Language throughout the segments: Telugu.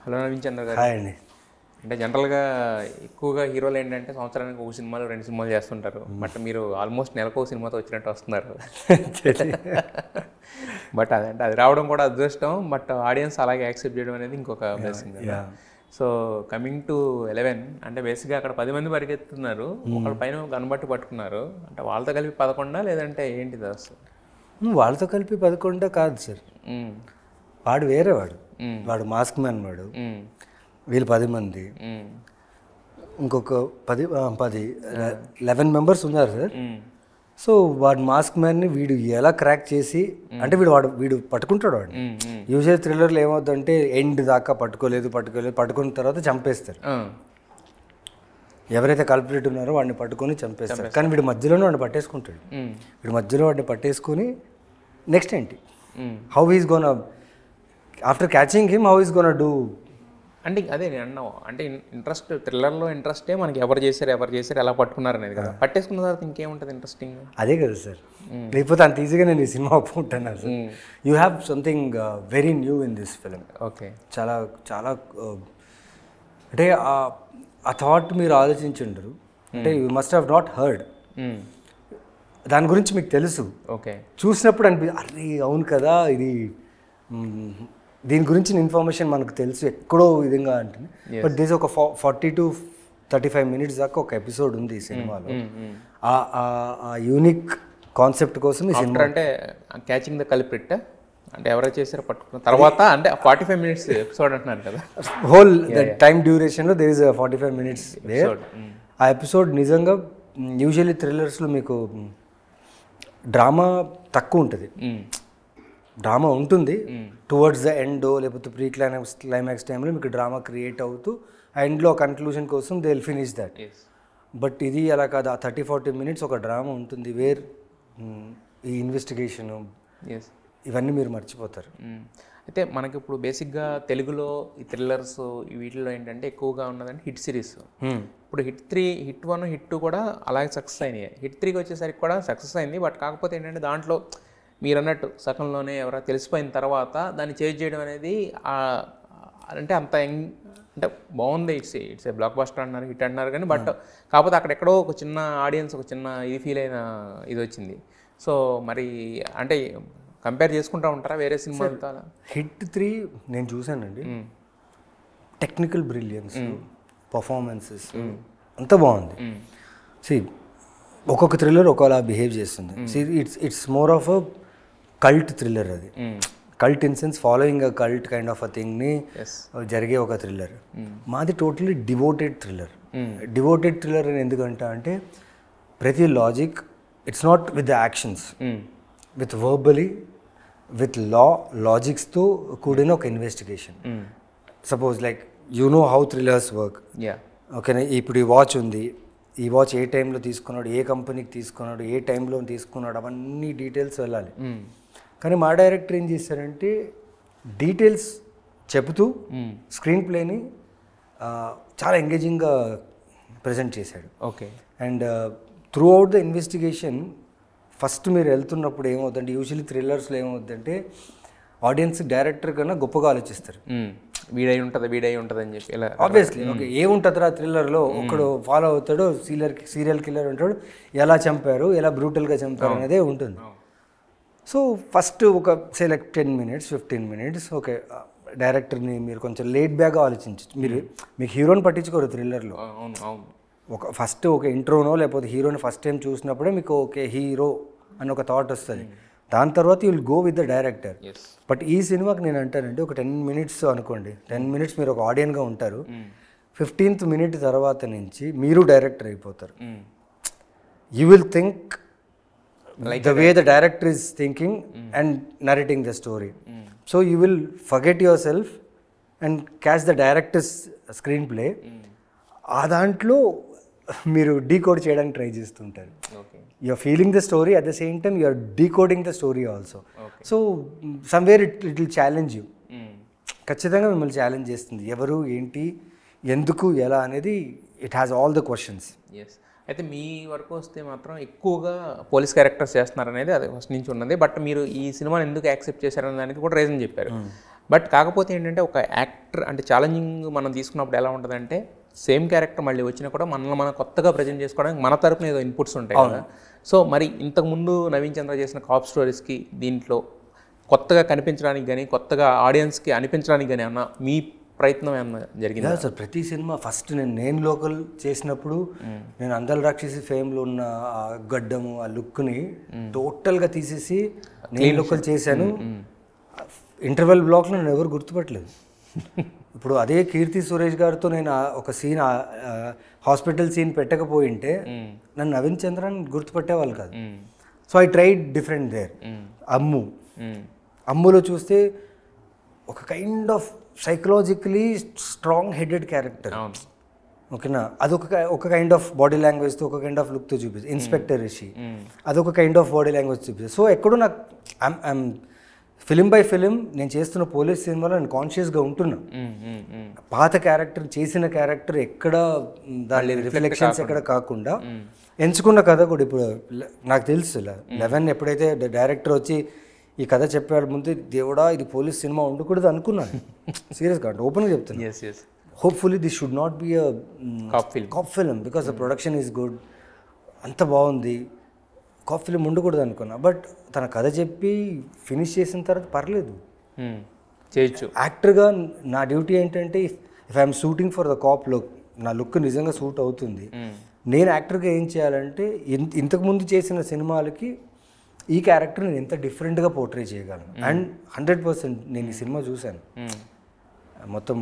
హలో నవీన్ చంద్ర గారు. హాయ్ అండి. అంటే జనరల్గా ఎక్కువగా హీరోలు ఏంటంటే సంవత్సరానికి ఒక సినిమాలు 2 సినిమాలు చేస్తుంటారు. బట్ మీరు ఆల్మోస్ట్ నెలకు ఒక సినిమాతో వచ్చినట్టు వస్తున్నారు. బట్ అదంటే అది రావడం కూడా అదృష్టం. బట్ ఆడియన్స్ అలాగే యాక్సెప్ట్ చేయడం అనేది ఇంకొక బ్లెస్సింగ్. సో కమింగ్ టు 11 అంటే బేసిక్గా అక్కడ 10 మంది పరిగెత్తుతున్నారు, ఒకళ్ళ పైన గన్బట్టి పట్టుకున్నారు. అంటే వాళ్ళతో కలిపి 11 లేదంటే ఏంటిది అసలు? వాళ్ళతో కలిపి 11 కాదు సార్, వాడు వేరే వాడు మాస్క్ మ్యాన్ వాడు. వీళ్ళు 10 మంది, ఇంకొక 11 మెంబర్స్ ఉన్నారు సార్. సో వాడు మాస్క్ మ్యాన్ని వీడు ఎలా క్రాక్ చేసి, అంటే వీడు పట్టుకుంటాడు. వాడు యూజువల్ థ్రిల్లర్లు ఏమవుతుందంటే ఎండ్ దాకా పట్టుకున్న తర్వాత చంపేస్తారు. ఎవరైతే కల్పరేట్ ఉన్నారో వాడిని పట్టుకొని చంపేస్తారు. కానీ వీడు మధ్యలోనే వాడిని పట్టేసుకుంటాడు. వాడిని పట్టేసుకొని నెక్స్ట్ ఏంటి, how is gonna after catching him, how is gonna do. అంటే అదే నేను అన్నావు, అంటే ఇంట్రెస్ట్ థ్రిల్లర్లో ఇంట్రెస్టే మనకి ఎవరు చేశారు ఎలా పట్టుకున్నారు అనేది కదా. పట్టేసుకున్న తర్వాత ఇంకేముంటుంది ఇంట్రెస్టింగ్? అదే కదా సార్. లేకపోతే అంత ఈజీగా నేను ఈ సినిమా ఒప్పుకుంటాను sir. You have something very new in this film. Okay, చాలా చాలా అంటే ఆ థాట్ మీరు ఆలోచించుండరు. అంటే you must have not heard, దాని గురించి మీకు తెలుసు. ఓకే, చూసినప్పుడు అరే అవును కదా, ఇది దీని గురించిన ఇన్ఫర్మేషన్ మనకు తెలుసు ఎక్కడో విధంగా అంటుంది. బట్ దిస్ ఒక 40 to 35 minutes దాకా ఒక ఎపిసోడ్ ఉంది ఈ సినిమాలో. ఆ యూనిక్ కాన్సెప్ట్ కోసం ఈ సినిమా. అంటే క్యాచింగ్ ద కల్ప్రిట్ అంటే ఎవరైతే చేశారో పట్టుకున్న తర్వాత అంటే 45 minutes ఎపిసోడ్ అంటున్నారు కదా. హోల్ టైం డ్యూరేషన్లో దేర్ ఇస్ 45 minutes దేర్. ఆ ఎపిసోడ్ నిజంగా యూజువల్లీ థ్రిల్లర్స్లో మీకు డ్రామా తక్కువ ఉంటుంది. డ్రామా ఉంటుంది టువర్డ్స్ ద ఎండ్, లేకపోతే ప్రీ క్లైమాక్స్ టైంలో మీకు డ్రామా క్రియేట్ అవుతూ ఎండ్లో కన్క్లూజన్ కోసం they will finish that. But ఇది అలా కాదు, ఆ 30-40 minutes ఒక డ్రామా ఉంటుంది వేర్ ఈ ఇన్వెస్టిగేషను ఇవన్నీ మీరు మర్చిపోతారు. అయితే మనకి ఇప్పుడు బేసిక్గా తెలుగులో ఈ థ్రిల్లర్స్ వీటిలో ఏంటంటే ఎక్కువగా ఉన్నదంటే హిట్ సిరీస్. ఇప్పుడు హిట్ 3, హిట్ 1, హిట్ 2 కూడా అలాగే సక్సెస్ అయినాయి. హిట్ 3కి వచ్చేసరికి కూడా సక్సెస్ అయింది. బట్ కాకపోతే ఏంటంటే దాంట్లో మీరు అన్నట్టు సగంలోనే ఎవరో తెలిసిపోయిన తర్వాత దాన్ని చేంజ్ చేయడం అనేది అంటే అంత అంటే బాగుంది. ఇట్స్ ఏ బ్లాక్ బస్టర్ అన్నారు, హిట్ అన్నారు కానీ బట్ కాకపోతే అక్కడెక్కడో ఒక చిన్న ఆడియన్స్ ఒక చిన్న ఇది ఫీల్ అయిన ఇది వచ్చింది. సో మరి అంటే కంపేర్ చేసుకుంటూ ఉంటారా వేరే సినిమాలతో? హిట్ 3 నేను చూశానండి. టెక్నికల్ బ్రిలియన్స్, పర్ఫార్మెన్సెస్ అంతా బాగుంది. సి ఒక్కొక్క థ్రిల్లర్ ఒకలా బిహేవ్ చేస్తుంది. See it's more of a cult thriller. అది cult in sense following a cult kind of a థింగ్ని జరిగే ఒక థ్రిల్లర్. మాది totally devoted thriller. Devoted thriller అని ఎందుకంటే అంటే ప్రతి logic, it's not with the actions, with verbally, with లాజిక్స్తో కూడిన ఒక investigation. Suppose like you know how thrillers work. ఓకేనా, ఇప్పుడు ఈ వాచ్ ఉంది, ఈ వాచ్ ఏ టైంలో తీసుకున్నాడు, ఏ కంపెనీకి తీసుకున్నాడు, ఏ టైంలో తీసుకున్నాడు, అవన్నీ డీటెయిల్స్ వెళ్ళాలి. కానీ మా డైరెక్టర్ ఏం చేశారంటే డీటెయిల్స్ చెబుతూ స్క్రీన్ ప్లేని చాలా ఎంగేజింగ్గా ప్రజెంట్ చేశాడు. Okay, and through out the investigation first మీరు వెళ్తున్నప్పుడు ఏమవుతుందంటే యూజువల్లీ థ్రిల్లర్స్లో ఏమవుతుందంటే ఆడియన్స్ డైరెక్టర్ కన్నా గొప్పగా ఆలోచిస్తారు. వీడై ఉంటుంది అని చెప్పి ఇలా ఆబ్వియస్లీ. ఓకే, ఏముంటుందిరా థ్రిల్లర్లో, ఒకడు ఫాలో అవుతాడు, సీరియల్ కిల్లర్ ఉంటాడు, ఎలా చంపారు, ఎలా బ్రూటల్గా చంపారు అనేదే ఉంటుంది. సో ఫస్ట్ ఒక సెలెక్ట్ 10 minutes 15 minutes ఓకే, డైరెక్టర్ని మీరు కొంచెం లేట్ బ్యాక్గా ఆలోచించచ్చు. మీకు హీరోని పట్టించుకోరు థ్రిల్లర్లో. ఫస్ట్ ఒక ఇంట్రోనో లేకపోతే హీరోని ఫస్ట్ టైం చూసినప్పుడే మీకు ఓకే హీరో అని ఒక థాట్ వస్తుంది. దాని తర్వాత you will go with the director. But ఈ సినిమాకి నేను అంటానంటే ఒక 10 minutes అనుకోండి, 10 minutes మీరు ఒక ఆడియన్గా ఉంటారు. 15th minute తర్వాత నుంచి మీరు డైరెక్టర్ అయిపోతారు. You will think the way the director is thinking and narrating the story. So you will forget yourself and catch the director's screenplay. ఆ దాంట్లో మీరు డీకోడ్ చేయడానికి ట్రై చేస్తుంటారు. You are feeling the story at the same time you are decoding the story also. So somewhere it will challenge you. ఖచ్చితంగా మిమ్మల్ని ఛాలెంజ్ చేస్తుంది. ఎవరు, ఏంటి, ఎందుకు, ఎలా అనేది it has all the questions. అయితే మీ వరకు వస్తే మాత్రం ఎక్కువగా పోలీస్ క్యారెక్టర్స్ చేస్తున్నారు అనేది అది ఫస్ట్ నుంచి ఉన్నది. బట్ మీరు ఈ సినిమాని ఎందుకు యాక్సెప్ట్ చేశారనే దానికి కూడా రీజన్ చెప్పారు. బట్ కాకపోతే ఏంటంటే ఒక యాక్టర్ అంటే ఛాలెంజింగ్ మనం తీసుకున్నప్పుడు ఎలా ఉంటుందంటే సేమ్ క్యారెక్టర్ మళ్ళీ వచ్చినా కూడా మనల్ని మనం కొత్తగా ప్రజెంట్ చేసుకోవడానికి మన తరపున ఏదో ఇన్పుట్స్ ఉంటాయి కదా. సో మరి ఇంతకుముందు నవీన్ చంద్ర చేసిన కాప్ స్టోరీస్కి దీంట్లో కొత్తగా కనిపించడానికి కానీ కొత్తగా ఆడియన్స్కి అనిపించడానికి కానీ అన్న మీ ప్రయత్నం ఏమన్నా జరిగిందా సార్? ప్రతి సినిమా ఫస్ట్ నేను లోకల్ చేసినప్పుడు నేను అందల్ రాక్షసి ఫేమ్లో ఉన్న ఆ గడ్డము ఆ లుక్ని టోటల్గా తీసేసి నేను లోకల్ చేశాను. ఇంటర్వెల్ బ్లాక్లో నేను ఎవరు గుర్తుపట్టలేదు. ఇప్పుడు అదే కీర్తి సురేష్ గారితో నేను ఒక సీన్ హాస్పిటల్ సీన్ పెట్టకపోయింటే నన్ను నవీన్ చంద్రన్ గుర్తుపట్టేవాళ్ళు కాదు. So I tried different there. అమ్ములో చూస్తే ఒక kind of psychologically strong headed character, ఓకేనా? అదొక కైండ్ ఆఫ్ బాడీ లాంగ్వేజ్తో ఒక కైండ్ ఆఫ్ లుక్తో చూపిస్తుంది. ఇన్స్పెక్టర్ రిషి అదొక కైండ్ ఆఫ్ బాడీ లాంగ్వేజ్ చూపిస్తుంది. సో ఎక్కడో నాకు ఐమ్ ఫిలిం బై ఫిలిం నేను చేస్తున్న పోలీస్ సినిమాలో నేను కాన్షియస్గా ఉంటున్నా. పాత క్యారెక్టర్ చేసిన క్యారెక్టర్ ఎక్కడ దాని రిఫ్లెక్షన్స్ ఎక్కడ కాకుండా ఎంచుకున్న కథ కూడా. ఇప్పుడు నాకు తెలుసు 11 ఎప్పుడైతే డైరెక్టర్ వచ్చి ఈ కథ చెప్పాడు ముందు, దేవుడా ఇది పోలీస్ సినిమా ఉండకూడదు అనుకున్నాను. సీరియస్గా అంటే ఓపెన్గా చెప్తున్నాను. Hopefully this should not be a cap film because the production is good, అంత బాగుంది, కాప్ ఫిల్మ్ ఉండకూడదు అనుకున్నా. బట్ తన కథ చెప్పి ఫినిష్ చేసిన తర్వాత పర్లేదు చేయొచ్చు. యాక్టర్గా నా డ్యూటీ ఏంటంటే if I'm shooting for the cop look, నా లుక్ నిజంగా సూట్ అవుతుంది, నేను యాక్టర్గా ఏం చేయాలంటే ఇంతకుముందు చేసిన సినిమాలకి ఈ క్యారెక్టర్ నేను ఎంత డిఫరెంట్గా పోర్ట్రే చేయగలను. అండ్ 100% నేను ఈ సినిమా చూశాను. మొత్తం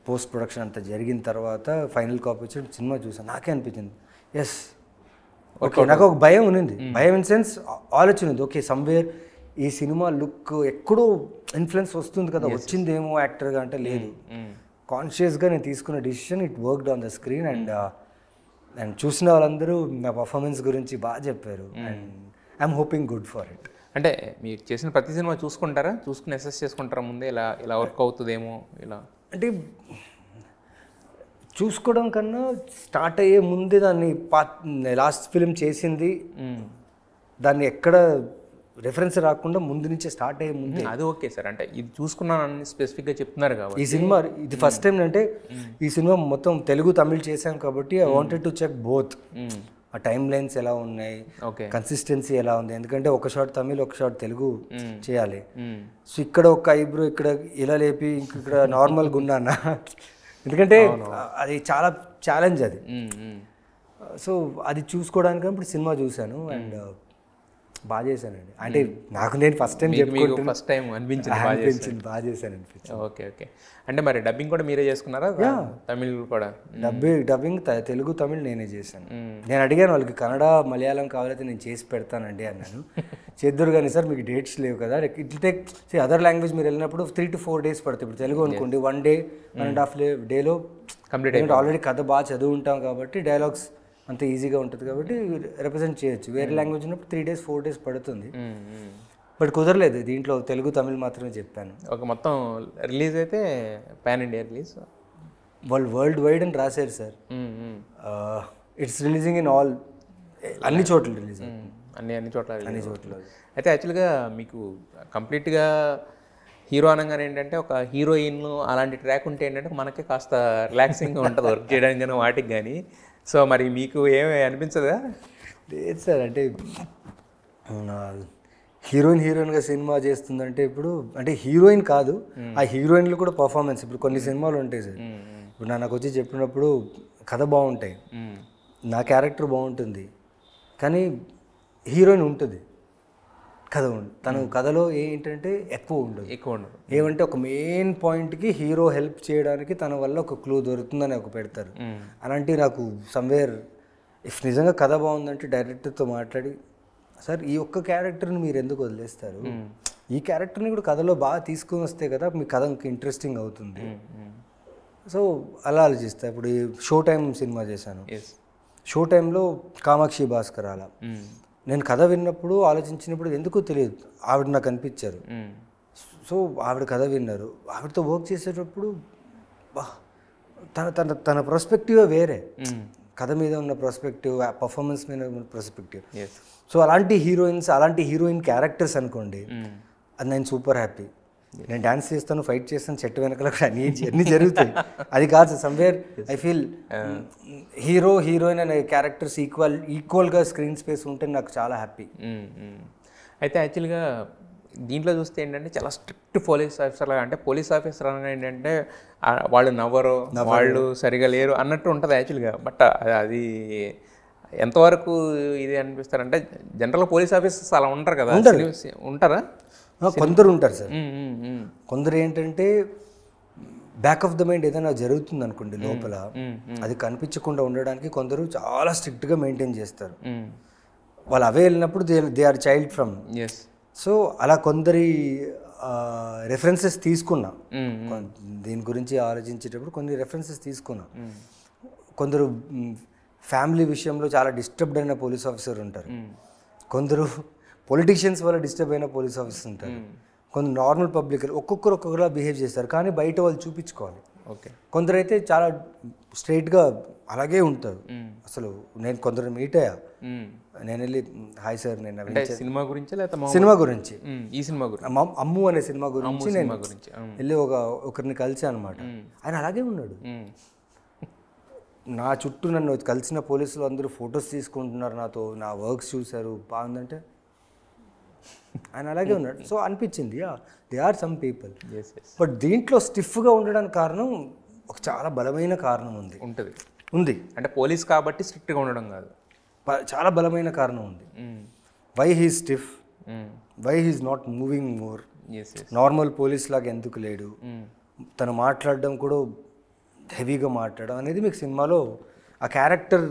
పోస్ట్ ప్రొడక్షన్ అంతా జరిగిన తర్వాత ఫైనల్ కాపీ వచ్చి సినిమా చూసాను. నాకే అనిపించింది ఎస్ ఓకే. నాకు ఒక భయం ఉన్నింది, భయం ఇన్ సెన్స్ ఆలోచన ఉంది, ఓకే సమ్వేర్ ఈ సినిమా లుక్ ఎక్కడో ఇన్ఫ్లుయెన్స్ వస్తుంది కదా, వచ్చిందేమో యాక్టర్గా అంటే లేదు. కాన్షియస్గా నేను తీసుకున్న decision, it worked on the screen. And చూసిన వాళ్ళందరూ నా పర్ఫార్మెన్స్ గురించి బాగా చెప్పారు. And I'm hoping good for it. అంటే మీరు చేసిన ప్రతి సినిమా చూసుకుంటారా, చూసుకుని అసెస్ చేసుకుంటారా ముందే ఇలా వర్క్ అవుతుందేమో ఇలా? అంటే చూసుకోవడం కన్నా స్టార్ట్ అయ్యే ముందే దాన్ని లాస్ట్ ఫిలిం చేసింది దాన్ని ఎక్కడ రెఫరెన్స్ రాకుండా ముందు నుంచే స్టార్ట్ అయ్యే ముందు అది ఓకే సార్. అంటే ఇది చూసుకున్నానని స్పెసిఫిక్గా చెప్తున్నారు కాబట్టి ఈ సినిమా ఇది ఫస్ట్ టైం అంటే ఈ సినిమా మొత్తం తెలుగు తమిళ్ చేశాం కాబట్టి I wanted to check both. ఆ టైం లైన్స్ ఎలా ఉన్నాయి, కన్సిస్టెన్సీ ఎలా ఉంది, ఎందుకంటే ఒక షాట్ తమిళ్ ఒక షాట్ తెలుగు చేయాలి. సో ఇక్కడ ఒక ఐబ్రో ఇక్కడ ఇలా లేపి ఇక్కడ నార్మల్గా ఉన్నానా, ఎందుకంటే అది చాలా ఛాలెంజ్ అది. సో అది చూసుకోవడానికి ఇప్పుడు సినిమా చూశాను అండ్ బాగా చేశానండి. అంటే నాకు నేను ఫస్ట్ టైం ఫస్ట్ టైం అనిపించింది బాగా చేశాను అనిపించింది. Okay okay. అంటే మరి డబ్బింగ్ కూడా మీరే చేసుకున్నారా? తమిళ్ కూడా డబ్బింగ్ తెలుగు తమిళ్ నేనే చేశాను. నేను అడిగాను వాళ్ళకి కన్నడ మలయాళం కావాలైతే నేను చేసి పెడతానండి అన్నాను. చేద్దరు కానీ సార్ మీకు డేట్స్ లేవు కదా, ఇట్ టేక్ అదర్ లాంగ్వేజ్ మీరు వెళ్ళినప్పుడు 3 to 4 days పడుతుంది. ఇప్పుడు తెలుగు అనుకోండి 1 day 1.5 డేలో కంప్లీట్. ఆల్రెడీ కథ బాగా చదువు ఉంటాం కాబట్టి డైలాగ్స్ అంత ఈజీగా ఉంటుంది కాబట్టి రిప్రజెంట్ చేయొచ్చు. వేరే లాంగ్వేజ్ ఉన్నప్పుడు 3 days 4 days పడుతుంది. బట్ కుదరలేదు, దీంట్లో తెలుగు తమిళ్ మాత్రమే చెప్పాను. ఒక మొత్తం రిలీజ్ అయితే పాన్ ఇండియా రిలీజ్, వాళ్ళు వరల్డ్ వైడ్ అని రాశారు sir. It's releasing in all, అన్ని చోట్ల రిలీజ్, అన్ని చోట్ల. అయితే యాక్చువల్గా మీకు కంప్లీట్గా హీరో అనగానే ఏంటంటే ఒక హీరోయిన్ అలాంటి ట్రాక్ ఉంటే ఏంటంటే మనకి కాస్త రిలాక్సింగ్గా ఉంటుంది వర్క్ చేయడానికి కానీ వాటికి కానీ. సో మరి మీకు ఏమి అనిపించదా? లేదు సార్, అంటే హీరోయిన్గా సినిమా చేస్తుందంటే ఇప్పుడు అంటే హీరోయిన్ కాదు, ఆ హీరోయిన్లు కూడా పర్ఫార్మెన్స్. ఇప్పుడు కొన్ని సినిమాలు ఉంటాయి సార్, ఇప్పుడు నాకు వచ్చి చెప్పినప్పుడు కథ బాగుంటాయి, నా క్యారెక్టర్ బాగుంటుంది, కానీ హీరోయిన్ ఉంటుంది, కథ ఉండదు. తను కథలో ఏంటంటే ఎక్కువ ఉండదు. ఏమంటే ఒక మెయిన్ పాయింట్కి హీరో హెల్ప్ చేయడానికి తన వల్ల ఒక క్లూ దొరుకుతుందని ఒక పెడతారు. అలాంటివి నాకు సమ్వేర్ ఇఫ్ నిజంగా కథ బాగుందంటే డైరెక్టర్తో మాట్లాడి, సార్ ఈ ఒక్క క్యారెక్టర్ని మీరు ఎందుకు వదిలేస్తారు, ఈ క్యారెక్టర్ని కూడా కథలో బాగా తీసుకొని వస్తే కదా మీ కథ ఇంకా ఇంట్రెస్టింగ్ అవుతుంది. సో అలా ఆలోచిస్తా. ఇప్పుడు ఈ షో టైం సినిమా చేశాను, షో టైంలో కామాక్షి భాస్కర్ అలా నేను కథ విన్నప్పుడు ఆలోచించినప్పుడు ఎందుకో తెలియదు ఆవిడ నాకు అనిపించారు. సో ఆవిడ కథ విన్నారు, ఆవిడతో వర్క్ చేసేటప్పుడు తన పర్స్పెక్టివ్ వేరే, కథ మీద ఉన్న పర్స్పెక్టివ్, పర్ఫార్మెన్స్ మీద ఉన్న పర్స్పెక్టివ్. సో అలాంటి హీరోయిన్ క్యారెక్టర్స్ అనుకోండి, అది నేను సూపర్ హ్యాపీ. నేను డాన్స్ చేస్తాను, ఫైట్ చేస్తాను, చెట్టు వెనకాల కూడా అన్నీ జరుగుతాయి. అది కాదు somewhere I feel hero heroine అనే క్యారెక్టర్స్ ఈక్వల్గా స్క్రీన్ స్పేస్ ఉంటే నాకు చాలా హ్యాపీ. అయితే యాక్చువల్గా దీంట్లో చూస్తే ఏంటంటే చాలా స్ట్రిక్ట్ పోలీస్ ఆఫీసర్ లాగా, అంటే పోలీస్ ఆఫీసర్ అని ఏంటంటే వాళ్ళు నవ్వరు, వాళ్ళు సరిగా లేరు అన్నట్టు ఉంటుంది యాక్చువల్గా. బట్ అది ఎంతవరకు ఇది అనిపిస్తారంటే జనరల్గా పోలీస్ ఆఫీసర్స్ అలా ఉంటారు కదా, ఉంటారా? కొందరు ఉంటారు సార్. కొందరు ఏంటంటే బ్యాక్ ఆఫ్ ద మైండ్ ఏదైనా జరుగుతుంది అనుకోండి లోపల, అది కనిపించకుండా ఉండడానికి కొందరు చాలా స్ట్రిక్ట్గా మెయింటైన్ చేస్తారు. వాళ్ళు అవే వెళ్ళినప్పుడు they are child from. So అలా కొందరి రెఫరెన్సెస్ తీసుకున్నా, దీని గురించి ఆలోచించేటప్పుడు కొన్ని రెఫరెన్సెస్ తీసుకున్నా. కొందరు ఫ్యామిలీ విషయంలో చాలా డిస్టర్బ్డ్ అయిన పోలీస్ ఆఫీసర్ ఉంటారు, కొందరు పొలిటీషియన్స్ వల్ల డిస్టర్బ్ అయిన పోలీస్ ఆఫీసర్ ఉంటారు, కొందరు నార్మల్ పబ్లిక్, ఒక్కొక్కరులా బిహేవ్ చేస్తారు కానీ బయట వాళ్ళు చూపించుకోవాలి. కొందరు అయితే చాలా స్ట్రైట్గా అలాగే ఉంటారు. అసలు నేను కొందరు మీట్ అయ్యా, నేను వెళ్ళి హాయ్ సార్, నేను సినిమా గురించి సినిమా గురించి ఈ సినిమా గురించి అమ్ము అనే సినిమా గురించి నేను వెళ్ళి ఒకరిని కలిసా అనమాట. ఆయన అలాగే ఉన్నాడు. నా చుట్టూ నన్ను కలిసిన పోలీసులు అందరూ ఫొటోస్ తీసుకుంటున్నారు నాతో, నా వర్క్స్ చూశారు, బాగుందంటే ఆయన అలాగే ఉన్నాడు. సో అనిపించింది they are some people. But దీంట్లో స్టిఫ్గా ఉండడానికి కారణం ఒక చాలా బలమైన కారణం ఉంది. అంటే పోలీస్ కాబట్టి స్ట్రిక్ట్గా ఉండడం కాదు, చాలా బలమైన కారణం ఉంది. Why he stiff, why he's not moving more, normal police లాగా ఎందుకు లేడు, తను మాట్లాడడం కూడా హెవీగా మాట్లాడడం అనేది మీకు సినిమాలో ఆ క్యారెక్టర్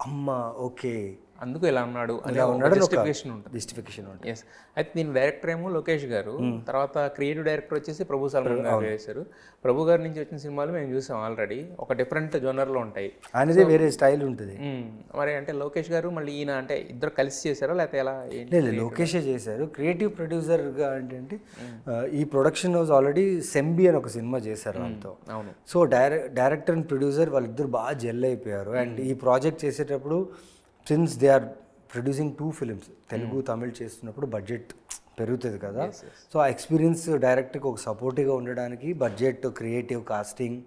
అమ్మ ఓకే అందుకు ఇలా ఉన్నాడు అని జస్టిఫికేషన్ ఉంటుంది. ఎస్. అయితే దీని డైరెక్టర్ ఏమో లోకేష్ గారు, తర్వాత క్రియేటివ్ డైరెక్టర్ వచ్చేసి ప్రభు సల్మాన్ గారు వేశారు. ప్రభు గారి నుంచి వచ్చిన సినిమాలు మేము చూసాం ఆల్రెడీ, ఒక డిఫరెంట్ జోనర్లో ఉంటాయి, అనేది వేరే స్టైల్ ఉంటుంది. మరి అంటే లోకేష్ గారు మళ్ళీ ఈయన అంటే ఇద్దరు కలిసి చేశారా లేకపోతే ఎలా? లోకేషే చేశారు. క్రియేటివ్ ప్రొడ్యూసర్గా అంటే ఈ ప్రొడక్షన్ హౌస్ ఆల్రెడీ సెంబి అని ఒక సినిమా చేశారు వాళ్ళతో. అవును. సో డైరెక్టర్ అండ్ ప్రొడ్యూసర్ వాళ్ళిద్దరు బాగా జెల్ అయిపోయారు. అండ్ ఈ ప్రాజెక్ట్ చేసేటప్పుడు since they are producing 2 films, Telugu Tamil చేస్తున్నప్పుడు బడ్జెట్ పెరుగుతుంది కదా. సో ఆ ఎక్స్పీరియన్స్ డైరెక్ట్గా ఒక సపోర్టివ్గా ఉండడానికి బడ్జెట్, క్రియేటివ్, కాస్టింగ్,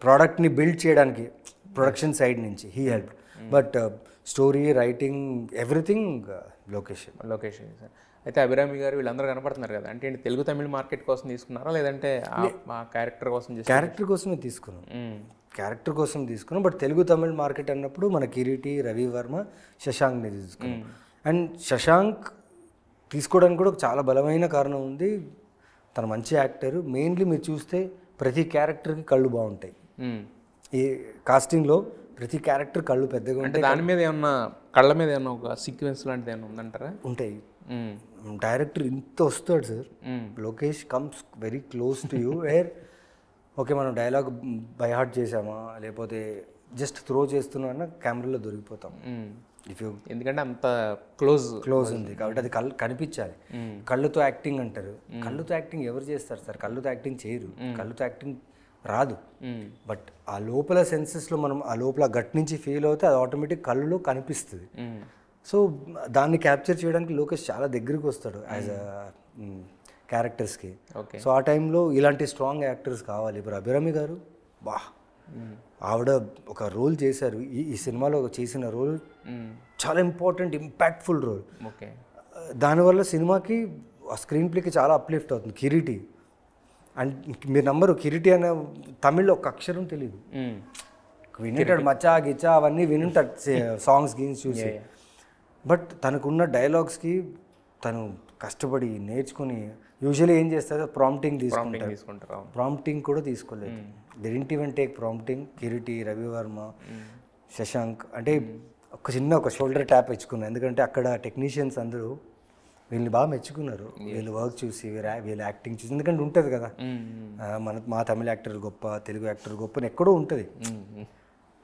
ప్రోడక్ట్ని బిల్డ్ చేయడానికి ప్రొడక్షన్ సైడ్ నుంచి he help. But story writing everything Lokesh. అయితే అభిరామి గారు వీళ్ళందరూ కనపడుతున్నారు కదా, అంటే తెలుగు తమిళ మార్కెట్ కోసం తీసుకున్నారా లేదంటే ఆ క్యారెక్టర్ కోసం? క్యారెక్టర్ కోసమే తీసుకున్నాం. బట్ తెలుగు తమిళ్ మార్కెట్ అన్నప్పుడు మన కిరీటి, రవి వర్మ, శశాంక్ని తీసుకున్నాం. అండ్ శశాంక్ తీసుకోవడానికి కూడా చాలా బలమైన కారణం ఉంది. తను మంచి యాక్టర్. మెయిన్లీ మీరు చూస్తే ప్రతి క్యారెక్టర్కి కళ్ళు బాగుంటాయి. ఈ కాస్టింగ్లో ప్రతి క్యారెక్టర్ కళ్ళు పెద్దగా ఉంటాయి. దాని మీద ఏమన్నా కళ్ళ మీద ఏమన్నా ఒక సీక్వెన్స్ లాంటిది ఏమన్నా ఉందంటారా? ఉంటాయి. డైరెక్టర్ ఇంత వస్తాడు sir, Lokesh comes very close to you, where okay మనం డైలాగ్ బై హార్ట్ చేసామా లేకపోతే జస్ట్ త్రో చేస్తున్నా కెమెరాలో దొరికిపోతాం. ఇఫ్ యూ ఎందుకంటే అంత క్లోజ్ ఉంది కాబట్టి అది కనిపించాలి. కళ్ళుతో యాక్టింగ్ అంటారు. కళ్ళుతో యాక్టింగ్ ఎవరు చేస్తారు సార్? కళ్ళుతో యాక్టింగ్ చేయరు, కళ్ళుతో యాక్టింగ్ రాదు. బట్ ఆ లోపల సెన్సెస్లో మనం ఆ లోపల గట్ నుంచి ఫీల్ అవుతే అది ఆటోమేటిక్ కళ్ళులో కనిపిస్తుంది. సో దాన్ని క్యాప్చర్ చేయడానికి లోకేష్ చాలా దగ్గరికి వస్తాడు యాజ్ అ క్యారెక్టర్స్కి. సో ఆ టైంలో ఇలాంటి స్ట్రాంగ్ యాక్టర్స్ కావాలి. ఇప్పుడు అభిరామి గారు ఆవిడ ఒక రోల్ చేశారు. ఈ సినిమాలో చేసిన రోల్ చాలా ఇంపార్టెంట్, ఇంపాక్ట్ఫుల్ రోల్. దానివల్ల సినిమాకి ఆ స్క్రీన్ ప్లేకి చాలా అప్లిఫ్ట్ అవుతుంది. కిరీటి అండ్ మీరు నంబరు, కిరీటి అనే తమిళ్లో ఒక అక్షరం తెలియదు. వినేటాడు మచ్చా గిచ్చా అవన్నీ వినుంటాడు సాంగ్స్ గీన్స్ చూసి. బట్ తనకున్న డైలాగ్స్కి తను కష్టపడి నేర్చుకుని యూజువల్లీ ఏం చేస్తారు, ప్రాంప్టింగ్ తీసుకుంటారు. ప్రాంప్టింగ్ కూడా తీసుకోలేదు. They didn't even take prompting. Kiriti, Ravi Varma, Shashank అంటే ఒక షోల్డర్ ట్యాప్ ఇచ్చుకున్నారు. ఎందుకంటే అక్కడ టెక్నీషియన్స్ అందరూ వీళ్ళని బాగా మెచ్చుకున్నారు. వీళ్ళు వర్క్ చూసి, వీళ్ళ యాక్టింగ్ చూసి. ఎందుకంటే ఉంటుంది కదా, మా తమిళ యాక్టర్ గొప్ప, తెలుగు యాక్టర్ గొప్ప అని ఎక్కడో ఉంటుంది.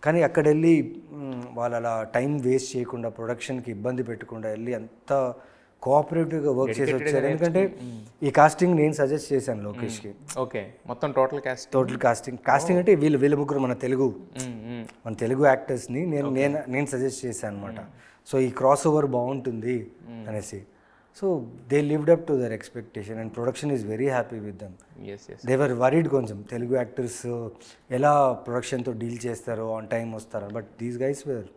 కానీ అక్కడ వెళ్ళి వాళ్ళు అలా టైం వేస్ట్ చేయకుండా, ప్రొడక్షన్కి ఇబ్బంది పెట్టకుండా వెళ్ళి అంత కోఆపరేటివ్గా వర్క్ చేసి వచ్చారు. ఎందుకంటే ఈ కాస్టింగ్ నేను సజెస్ట్ చేశాను లోకేష్కి. ఓకే, మొత్తం టోటల్ కాస్టింగ్ అంటే వీళ్ళ ముగ్గురు మన తెలుగు యాక్టర్స్ని నేను సజెస్ట్ చేశాను అనమాట. సో ఈ క్రాస్ ఓవర్ బాగుంటుంది అనేసి. So they lived up to their expectation and production is very happy with them. Yes yes they were worried కొంచెం తెలుగు యాక్టర్స్ ఎలా ప్రొడక్షన్తో డీల్ చేస్తారో, ఆన్ టైం వస్తారో, but these guys were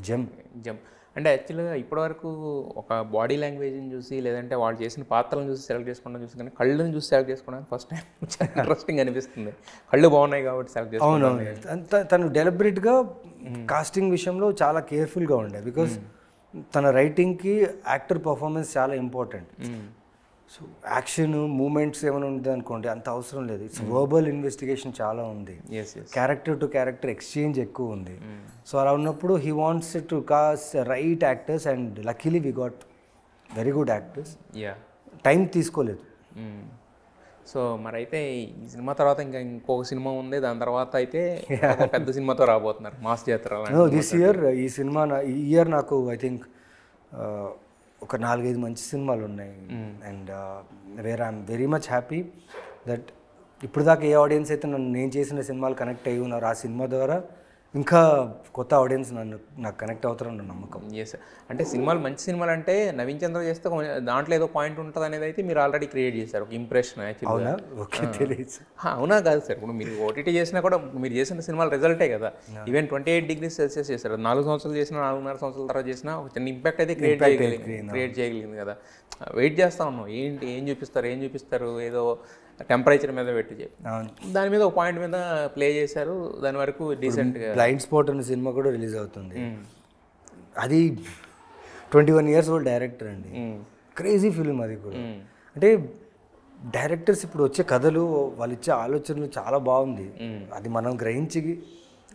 gem. అంటే యాక్చువల్గా ఇప్పటివరకు ఒక బాడీ లాంగ్వేజ్ని చూసి లేదంటే వాళ్ళు చేసిన పాత్రలను చూసి సెలెక్ట్ చేసుకోవడం చూసి కానీ కళ్ళని చూసి సెలెక్ట్ చేసుకోవడానికి ఫస్ట్ టైం చాలా ఇంట్రెస్టింగ్ అనిపిస్తుంది. కళ్ళు బాగున్నాయి కాబట్టి సెలెక్ట్ చేసుకున్నాను. అవునవును, తను డెలిబరేట్గా కాస్టింగ్ విషయంలో చాలా కేర్ఫుల్గా ఉండే, బికాస్ తన రైటింగ్కి యాక్టర్ పర్ఫార్మెన్స్ చాలా ఇంపార్టెంట్. సో యాక్షన్ మూమెంట్స్ ఏమైనా ఉంటుంది అనుకోండి, అంత అవసరం లేదు. ఇట్స్ వర్బల్ ఇన్వెస్టిగేషన్ చాలా ఉంది, క్యారెక్టర్ టు క్యారెక్టర్ ఎక్స్చేంజ్ ఎక్కువ ఉంది. సో అలా ఉన్నప్పుడు he wants to cast right actors and luckily we got very good actors. Time తీసుకోలేదు. సో మరి అయితే ఈ సినిమా తర్వాత ఇంకా ఇంకొక సినిమా ఉంది, దాని తర్వాత అయితే ఒక పెద్ద సినిమాతో రాబోతున్నారు, మాస్ జాతర. దిస్ ఇయర్ ఈ సినిమా ఈ ఇయర్ నాకు ఐ థింక్ ఒక 4-5 మంచి సినిమాలు ఉన్నాయి. And where I'm very much happy that ఇప్పుడు దాకా ఏ ఆడియన్స్ అయితే నేను చేసిన సినిమాలు కనెక్ట్ అయ్యి ఉన్నారు, ఆ సినిమా ద్వారా ఇంకా కొత్త ఆడియన్స్ నాకు కనెక్ట్ అవుతారని నమ్మకం. ఎస్, అంటే సినిమాలు మంచి సినిమాలు అంటే నవీన్ చంద్ర చేస్తే దాంట్లో ఏదో పాయింట్ ఉంటుంది అనేది అయితే మీరు ఆల్రెడీ క్రియేట్ చేశారు, ఒక ఇంప్రెషన్. అవునా? ఓకే, తెలియదు. అవునా కాదు సార్, ఇప్పుడు మీరు ఓటీటీ చేసినా కూడా మీరు చేసిన సినిమాలు రిజల్టే కదా. ఈవెన్ 28 degrees Celsius చేశారు, 4 సంవత్సరాలు చేసిన 4.5 సంవత్సరాల తర్వాత చేసిన ఒక చిన్న ఇంపాక్ట్ అయితే క్రియేట్ చేయగలిగింది కదా. వెయిట్ చేస్తా ఉన్నాం, ఏంటి ఏం చూపిస్తారు ఏదో టెంపరేచర్ మీద పెట్టి చెప్పి దాని మీద ఒక పాయింట్ మీద ప్లే చేశారు, దాని వరకు డీసెంట్గా. బ్లైండ్ స్పాట్ అనే సినిమా కూడా రిలీజ్ అవుతుంది. అది 21 years ఓల్డ్ డైరెక్టర్ అండి, క్రేజీ ఫిల్మ్ అది కూడా. అంటే డైరెక్టర్స్ ఇప్పుడు వచ్చే కథలు వాళ్ళు ఇచ్చే ఆలోచనలు చాలా బాగుంది, అది మనం గ్రహించి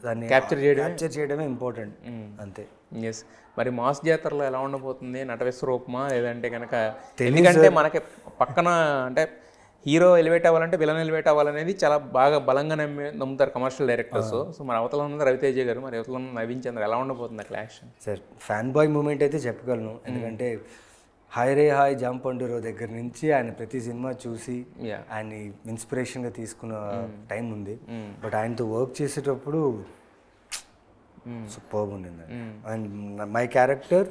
దాన్ని క్యాప్చర్ చేయడమే ఇంపార్టెంట్ అంతే. ఎస్, మరి మాస్ జాతరలో ఎలా ఉండబోతుంది? నట విశ్వరూపమా లేదంటే కనుక, ఎందుకంటే మనకి పక్కన అంటే హీరో ఎలివేట్ అవ్వాలంటే విలన్ ఎలివేట్ అవ్వాలనేది చాలా బాగా బలంగా నమ్ముతారు కమర్షియల్ డైరెక్టర్స్. సో మరి అవతల ఉన్న రవితేజ గారు, మరి అవతల ఉన్న నవీన్ చంద్ర, ఎలా ఉండబోతుంది clash? Sir fan boy moment అయితే చెప్పగలను, ఎందుకంటే హాయ్ రే హాయ్ జాంపండురో దగ్గర నుంచి ఆయన ప్రతి సినిమా చూసి ఆయన ఇన్స్పిరేషన్గా తీసుకున్న టైం ఉంది. బట్ ఆయనతో వర్క్ చేసేటప్పుడు సూపర్గా ఉండింది. అండ్ మై క్యారెక్టర్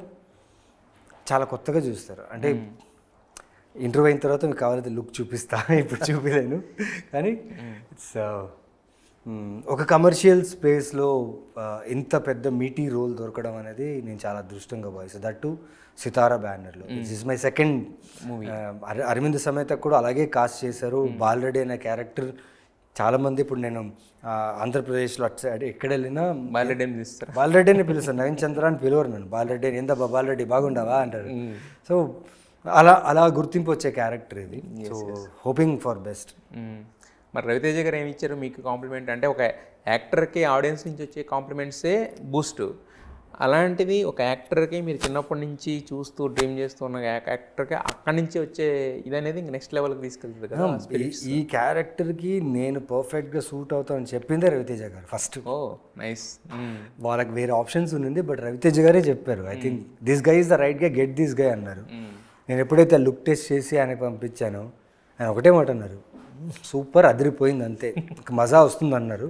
చాలా కొత్తగా చూస్తారు. అంటే ఇంటర్వ్యూ అయిన తర్వాత మీకు కావాలంటే లుక్ చూపిస్తా, ఇప్పుడు చూపించలేను. కానీ ఇట్స్ ఒక కమర్షియల్ స్పేస్లో ఇంత పెద్ద మీటీ రోల్ దొరకడం అనేది నేను చాలా అదృష్టంగా భావిస్తాను. దట్టు సితారా బ్యానర్లో. This is my second movie. Aravind Sametha కూడా అలాగే కాస్ట్ చేశారు. బాలరెడ్డి అనే క్యారెక్టర్ చాలామంది ఇప్పుడు నేను ఆంధ్రప్రదేశ్లో అటు సైడ్ ఎక్కడ వెళ్ళినా బాలరెడ్డిని పిలుస్తాను, నవీన్ చంద్ర అని పిలవరు నన్ను. బాలరెడ్డి ఏందబ్బా బాలరెడ్డి బాగుండవా అంటారు. సో అలా గుర్తింపు వచ్చే క్యారెక్టర్ ఇది. So hoping for best. మరి రవితేజ గారు ఏమి ఇచ్చారు మీకు కాంప్లిమెంట్? అంటే ఒక యాక్టర్కి ఆడియన్స్ నుంచి వచ్చే కాంప్లిమెంట్సే బూస్ట్. అలాంటిది ఒక యాక్టర్కి మీరు చిన్నప్పటి నుంచి చూస్తూ డ్రీమ్ చేస్తూ ఉన్న యాక్టర్కి అక్కడి నుంచి వచ్చే ఇది అనేది ఇంక నెక్స్ట్ లెవెల్కి తీసుకెళ్తుంది కదా. ఈ క్యారెక్టర్కి నేను పర్ఫెక్ట్గా సూట్ అవుతానని చెప్పిందే రవితేజ గారు ఫస్ట్. ఓ నైస్. వాళ్ళకి వేరే ఆప్షన్స్ ఉన్నింది, బట్ రవితేజ గారే చెప్పారు, I think this guy is the right గా, గెట్ దిస్ గై అన్నారు. నేను ఎప్పుడైతే లుక్ టెస్ట్ చేసి ఆయనకు పంపించానో ఆయన ఒకటే మాట అన్నారు, సూపర్ అదిరిపోయింది అంతే, మజా వస్తుంది అన్నారు.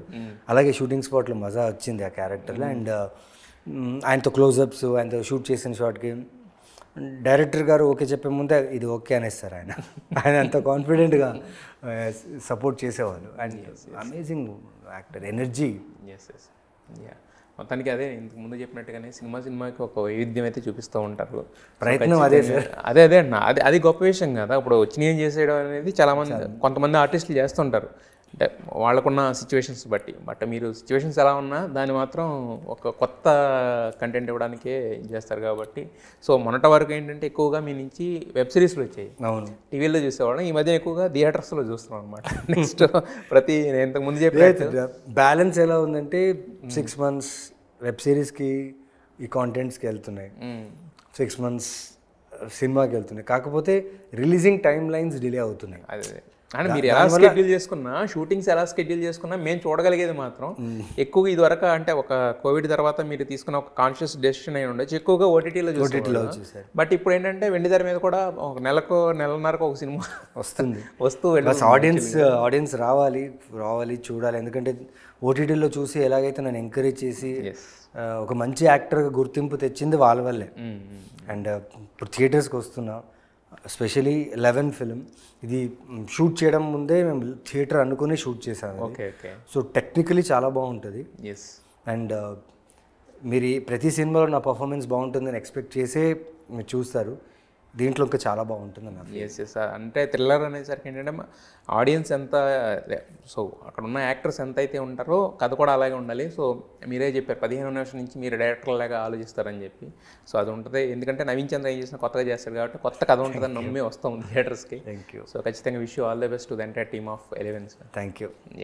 అలాగే షూటింగ్ స్పాట్లో మజా వచ్చింది ఆ క్యారెక్టర్లో. అండ్ ఆయనతో క్లోజప్స్, ఆయనతో షూట్ చేసిన షాట్కి డైరెక్టర్ గారు ఓకే చెప్పే ముందే ఇది ఓకే అనేస్తారు ఆయన. ఆయన అంత కాన్ఫిడెంట్గా సపోర్ట్ చేసేవాళ్ళు. And amazing actor, energy. మొత్తానికి అదే ఇంతకు ముందు చెప్పినట్టుగానే సినిమాకి ఒక వైవిధ్యం అయితే చూపిస్తూ ఉంటారు. ప్రయత్నం అదే సార్. అదే అన్న, అది గొప్ప విషయం కదా. ఇప్పుడు వచ్చి ఏం చేసేయడం అనేది చాలామంది కొంతమంది ఆర్టిస్టులు చేస్తుంటారు, అంటే వాళ్ళకున్న సిచ్యువేషన్స్ బట్టి. బట్ మీరు సిచ్యువేషన్స్ ఎలా ఉన్నా దాన్ని మాత్రం ఒక కొత్త కంటెంట్ ఇవ్వడానికే చేస్తారు కాబట్టి. సో మొన్నటి వరకు ఏంటంటే ఎక్కువగా మీ నుంచి వెబ్ సిరీస్లు వచ్చాయి, అవును, టీవీలో చూసేవాళ్ళం. ఈ మధ్య ఎక్కువగా థియేటర్స్లో చూస్తున్నాం అనమాట. నెక్స్ట్ ప్రతి నేను ఇంతకుముందు చెప్పిన బ్యాలెన్స్ ఎలా ఉందంటే 6 months వెబ్ సిరీస్కి ఈ కాంటెంట్స్కి వెళ్తున్నాయి, 6 months సినిమాకి వెళ్తున్నాయి. కాకపోతే రిలీజింగ్ టైమ్ లైన్స్ డిలే అవుతున్నాయి. అదే అంటే మీరు ఎలా షెడ్యూల్ చేసుకున్నా, షూటింగ్స్ ఎలా షెడ్యూల్ చేసుకున్నా మేము చూడగలిగేది మాత్రం ఎక్కువగా ఇదివరకు అంటే ఒక కోవిడ్ తర్వాత మీరు తీసుకున్న ఒక కాన్షియస్ డెసిషన్ అయి ఉండొచ్చు, ఎక్కువగా ఓటీటీలో చూసేవాళ్ళు. బట్ ఇప్పుడు ఏంటంటే వెండితెర మీద కూడా ఒక నెలన్నరకు ఒక సినిమా వస్తుంది, వస్తూ ఆడియన్స్ రావాలి చూడాలి. ఎందుకంటే ఓటీటీలో చూసి ఎలాగైతే నన్ను ఎంకరేజ్ చేసి ఒక మంచి యాక్టర్గా గుర్తింపు తెచ్చింది వాళ్ళ వల్లే. అండ్ ఇప్పుడు థియేటర్స్కి వస్తున్నా, స్పెషలీ 11 ఫిలిం ఇది షూట్ చేయడం ముందే మేము థియేటర్ అనుకుని షూట్ చేసాము. సో టెక్నికలీ చాలా బాగుంటుంది. అండ్ మీరు ప్రతి సినిమాలో నా పర్ఫార్మెన్స్ బాగుంటుందని ఎక్స్పెక్ట్ చేసే మీరు చూస్తారు. దీంట్లో ఇంకా చాలా బాగుంటుంది నాకు. ఎస్ అంటే థ్రిల్లర్ అనేసరికి ఏంటంటే ఆడియన్స్ ఎంత, సో అక్కడ ఉన్న యాక్టర్స్ ఎంత అయితే ఉంటారో కథ కూడా అలాగే ఉండాలి. సో మీరే చెప్పారు 15 నిమిషం నుంచి మీరు డైరెక్టర్ లాగా ఆలోచిస్తారని చెప్పి. సో అది ఉంటుంది, ఎందుకంటే నవీన్ చంద్ర ఏం చేసినా కొత్తగా చేస్తారు కాబట్టి కొత్త కథ ఉంటుందని నమ్మి వస్తాం థియేటర్స్కి. Thank you. సో ఖచ్చితంగా wish you all the best to the entire team of 11. Thank you.